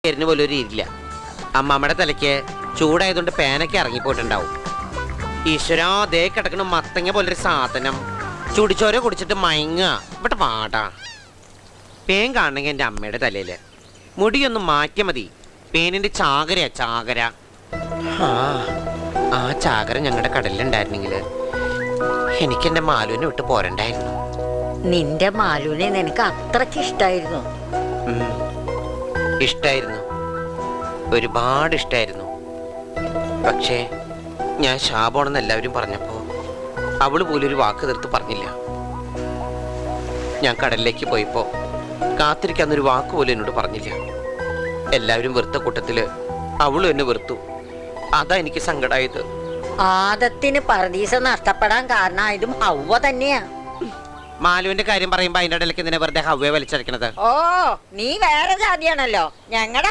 പേരിന് പോലും ഒരു ഇരില്ല. അമ്മാമ്മയുടെ തലയ്ക്ക് ചൂടായതുകൊണ്ട് പേനൊക്കെ ഇറങ്ങിപ്പോയിട്ടുണ്ടാവും. ഈശ്വരാ, ദേ കിടക്കണ മത്തങ്ങ പോലൊരു സാധനം. ചുടിച്ചോര കുടിച്ചിട്ട് മയങ്ങുക. ഇവിടെ പാടാ. പേൻ കാണണമെങ്കിൽ എൻ്റെ അമ്മയുടെ തലയിൽ മുടിയൊന്ന് മാറ്റിയാൽ മതി. പേനിൻ്റെ ചാകരയാ, ചാകര. ആ ചാകര ഞങ്ങളുടെ കടലിലുണ്ടായിരുന്നെങ്കിൽ എനിക്കെൻ്റെ മാലുവിനെ വിട്ട് പോരണ്ടായിരുന്നു. നിന്റെ മാലുവിനെ നിനക്ക് അത്രക്ക് ഇഷ്ടായിരുന്നു? ഇഷ്ടായിരുന്നു, ഒരുപാട് ഇഷ്ടായിരുന്നു. പക്ഷേ ഞാൻ ശാപമാണെന്ന് എല്ലാവരും പറഞ്ഞപ്പോൾ അവള് പോലും ഒരു വാക്ക് തീർത്ത് പറഞ്ഞില്ല. ഞാൻ കടലിലേക്ക് പോയപ്പോൾ കാത്തിരിക്കാന്നൊരു വാക്ക് പോലും എന്നോട് പറഞ്ഞില്ല. എല്ലാവരും വെറുത്ത കൂട്ടത്തില് അവളും എന്നെ വെറുത്തു. അതാ എനിക്ക് സങ്കടമായത്. ആദത്തിന് പർദീസ നഷ്ടപ്പെടാൻ കാരണമായതും ഹവ്വ തന്നെയാ. മാലുവിന്റെ കാര്യം പറയുമ്പോ അതിന്റെ ഇടയിലേക്ക് എന്തിനാ വെറുതെ ഹവ്വയെ വലിച്ചടക്കണത്? ഓ, നീ വേറെ ജാതിയാണല്ലോ. ഞങ്ങളുടെ